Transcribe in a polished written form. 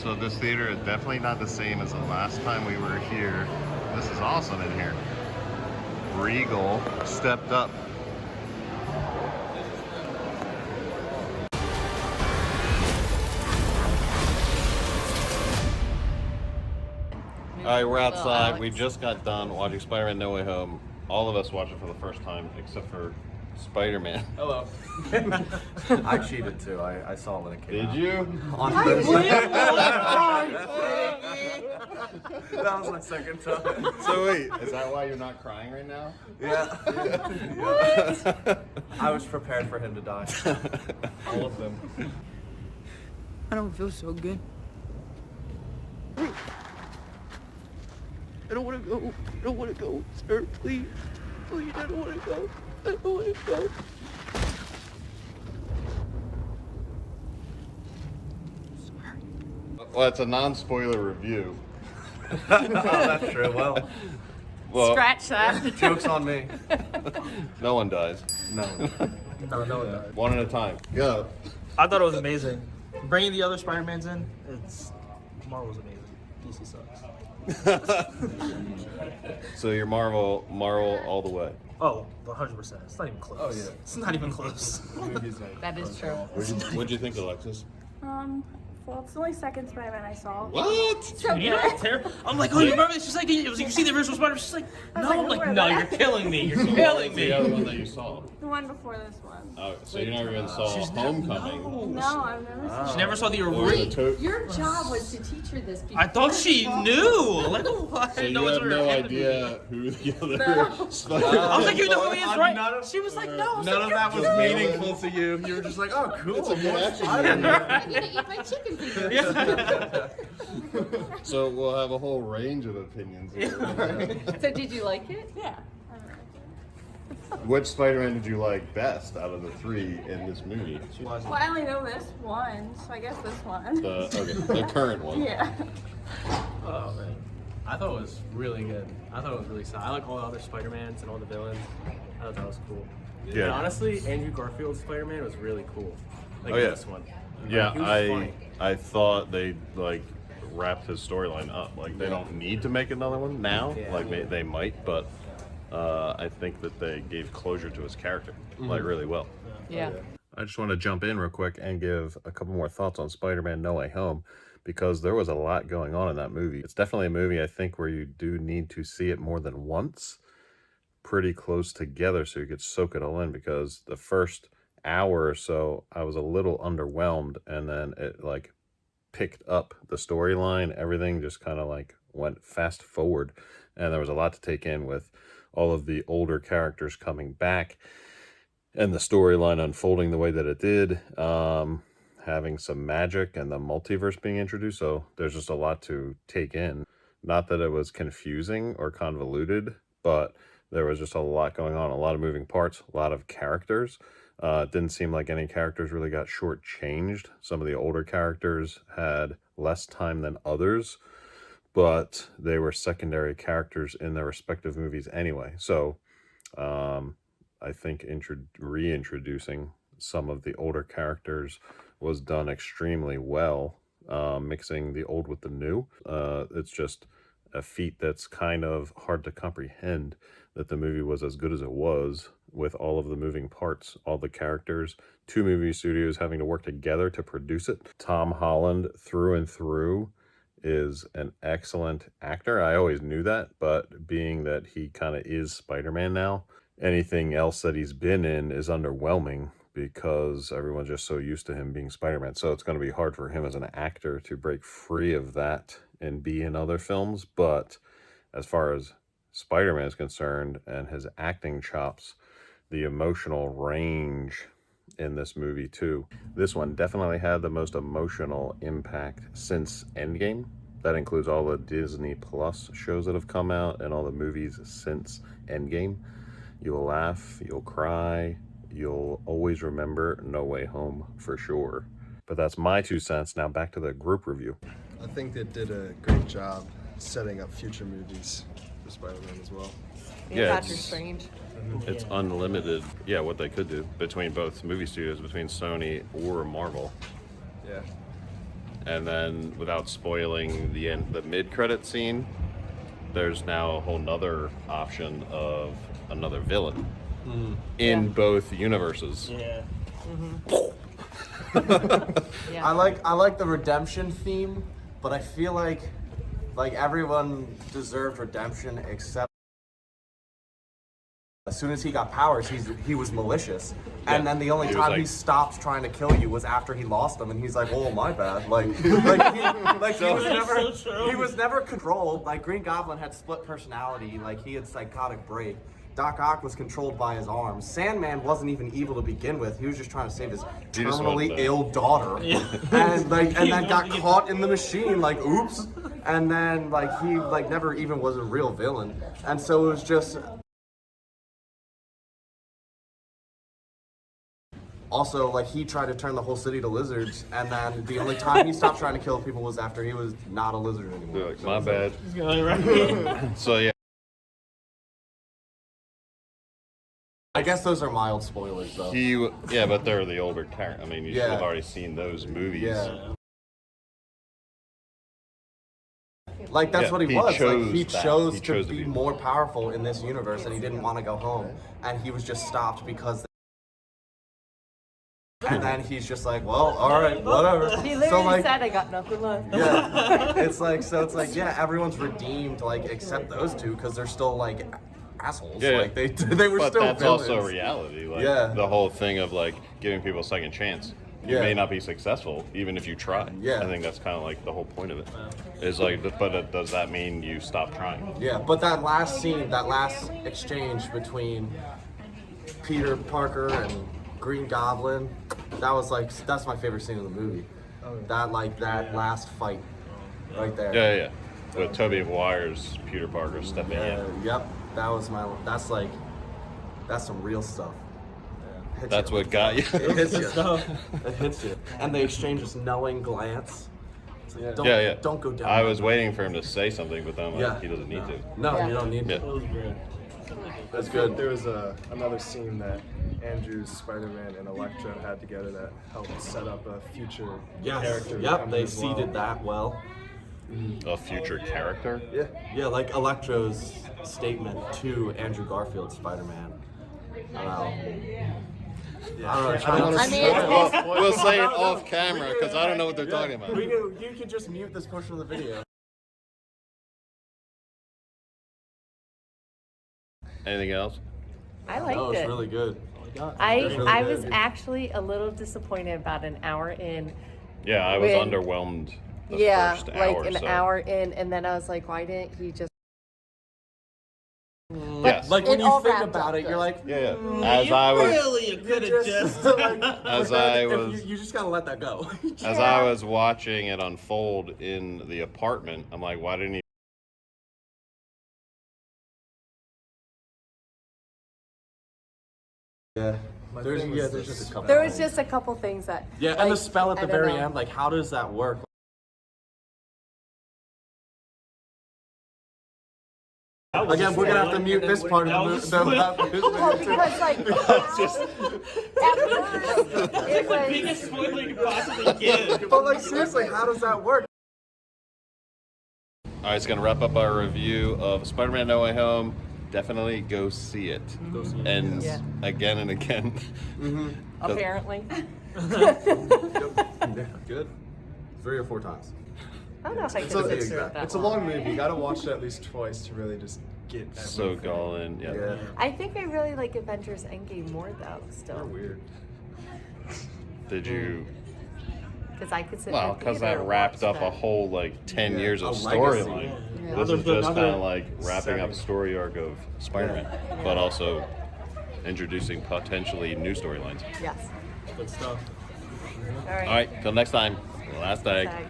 So this theater is definitely not the same as the last time we were here. This is awesome in here. Regal stepped up. All right, we're outside. We just got done watching Spider-Man No Way Home. All of us watched it for the first time, except for Spider-Man. Hello. I cheated too. I saw it when it came out. Did you? On Thursday. That was my second time. So wait, is that why you're not crying right now? Yeah. I was prepared for him to die. All of them. I don't feel so good. I don't want to go. I don't want to go, sir. Please. Please, I don't want to go. I don't want to go. Sorry. Well, it's a non-spoiler review. Oh, that's true. Well, Scratch that. joke's on me. No one dies. No. No one died. One at a time. Go. I thought it was amazing. Bringing the other Spider-Mans in, Marvel's amazing. DC sucks. So you're Marvel all the way. Oh, 100%. It's not even close. Oh, yeah. It's not even close. That is true. What'd you think, Alexis? Well, it's the only second Spider-Man I saw. What? So You know, good. it's terrible. I'm like, oh, you remember this? She's like, you see the original Spider-Man? She's like, no. I'm like, no, you're killing me. You're killing The me. other one that you saw. The one before this one. Oh, so you never even saw Homecoming. No, I've never seen She never saw the Or the original. Your job was to teach her this before. I thought she knew. Like, what? So you have no idea who the other Spider-Man I was like, you know who he is, right? None of- She was like, no. I was None like, of that was meaningful to you. You were just like, oh, cool. It's a good action I'm movie. gonna eat my chicken fingers. So we'll have a whole range of opinions here. So did you like it? Yeah. Which Spider-Man did you like best out of the three in this movie? Well, I only know this one, so I guess this one. The current one. Yeah. Oh man, I thought it was really good. I thought it was really solid. I like all the other Spider-Mans and all the villains. I thought that was cool. Yeah. And honestly, Andrew Garfield's Spider-Man was really cool. Like Oh, yeah. this one. Yeah, He was funny. I thought they wrapped his storyline up. Like they don't need to make another one now. Yeah. Like they might, but I think that they gave closure to his character like really well. Yeah. I just want to jump in real quick and give a couple more thoughts on Spider-Man No Way Home because there was a lot going on in that movie. It's definitely a movie I think where you do need to see it more than once, pretty close together so you could soak it all in because the first hour or so I was a little underwhelmed and then it picked up the storyline. Everything just kind of went fast forward and there was a lot to take in with all of the older characters coming back and the storyline unfolding the way that it did, having some magic and the multiverse being introduced. So there's just a lot to take in. Not that it was confusing or convoluted, but there was just a lot going on, a lot of moving parts, a lot of characters. It didn't seem like any characters really got shortchanged. Some of the older characters had less time than others, but they were secondary characters in their respective movies anyway. So I think reintroducing some of the older characters was done extremely well, mixing the old with the new. It's just a feat that's kind of hard to comprehend that the movie was as good as it was with all of the moving parts, all the characters, two movie studios having to work together to produce it. Tom Holland through and through is an excellent actor. I always knew that, but being that he kind of is Spider-Man now, anything else that he's been in is underwhelming because everyone's just so used to him being Spider-Man. So it's going to be hard for him as an actor to break free of that and be in other films. But as far as Spider-Man is concerned and his acting chops, the emotional range in this movie too. This one definitely had the most emotional impact since Endgame. That includes all the Disney Plus shows that have come out and all the movies since Endgame. You'll laugh, you'll cry, you'll always remember No Way Home for sure. But that's my 2 cents. Now back to the group review. I think they did a great job setting up future movies for Spider-Man as well. Yeah, Doctor Strange. It's unlimited, yeah, what they could do between both movie studios, between Sony or Marvel. Yeah. And then, without spoiling the mid-credit scene, there's now a whole nother option of another villain in both universes. Yeah. Yeah. I like the redemption theme, but I feel like everyone deserved redemption except as soon as he got powers, he was malicious, and then the only He was time he like- stopped trying to kill you was after he lost them, and he's like, "Oh, my bad." He was never controlled. Like Green Goblin had split personality, like he had psychotic break. Doc Ock was controlled by his arms. Sandman wasn't even evil to begin with. He was just trying to save his He just terminally wanted to- ill daughter, and then got caught in the machine. Like, oops. And then he never even was a real villain, and so it was just. Also, he tried to turn the whole city to lizards, and then the only time he stopped trying to kill people was after he was not a lizard anymore. They're like, my bad. Right. So yeah, I guess those are mild spoilers, though. yeah, but they're the older character. I mean, you should have Yeah. already seen those movies. Yeah. That's Yeah, what he he was. chose He that. chose He to chose to be be- more powerful in this universe, and he didn't want to go home, and he was just stopped because. And then he's just like, well, all right, whatever. He So literally said, "I got nothing left." yeah, it's like yeah, everyone's redeemed except those two because they're still assholes. Yeah. They were But still that's villains. also reality. Yeah. The whole thing of giving people a second chance. You Yeah. may not be successful even if you try. Yeah. I think that's kind of the whole point of it. Is but does that mean you stop trying? Yeah, but that last scene, that last exchange between Peter Parker and Green Goblin, that's my favorite scene in the movie. That last fight, right there. Yeah. With Tobey Maguire's Peter Parker stepping in. Yep. That's some real stuff. Hits That's you. what got you. It hits you. It hits you. And they exchange this knowing glance. It's like, don't, Yeah. Don't go down. I that was road. waiting for him to say something, but then he doesn't need to. No, Yeah. you don't need to. Yeah. That was good. That's good. There was another scene that Andrew's Spider-Man and Electro had together that helped set up a future character. Yep, coming they as well. seeded that well. A future character. Yeah. Yeah, Electro's statement to Andrew Garfield's Spider-Man. I don't know. I mean, We'll say it off camera because I don't know what they're talking about. You can just mute this portion of the video. Anything else? I liked No, it's it. really good. I really I good. was actually a little disappointed about an hour in. Yeah, I was When- underwhelmed. The Yeah, first like hour, an so. hour in, and then I was like, why didn't he just? Yes. When It you all think wrapped about up it, you're good. like, Yeah. As I was Really, you could have just. As I if was- you just gotta let that go. as I was watching it unfold in the apartment, I'm like, why didn't he? Yeah. There's thing was there's this- just a couple. There was things. just a couple things that. Yeah, and the like, spell at I the don't very know. end, how does that work? Again, we're gonna have to mute this part of the Well, because like at first, it was. Biggest spoiler you could possibly give. But seriously, how does that work? All right, it's gonna wrap up our review of Spider-Man: No Way Home. Definitely go see it. And Yeah. again and again. Apparently. Good. 3 or 4 times. I don't know if I It's could a, sit through it that it's a long movie. You gotta watch it at least twice to really just get So everything. all in. Yeah. Yeah. I think I really like Avengers Endgame more though, They're still, weird. Did you? because I could sit. Well, in the because theater that and wrapped watch up that. a whole 10 Yeah, years of a legacy. storyline. Yeah. This is Another- just kind of another wrapping up a setting. story arc of Spider-Man, but also introducing potentially new storylines. Yes. Good stuff. All right. All right, till next time. Last egg. Tag.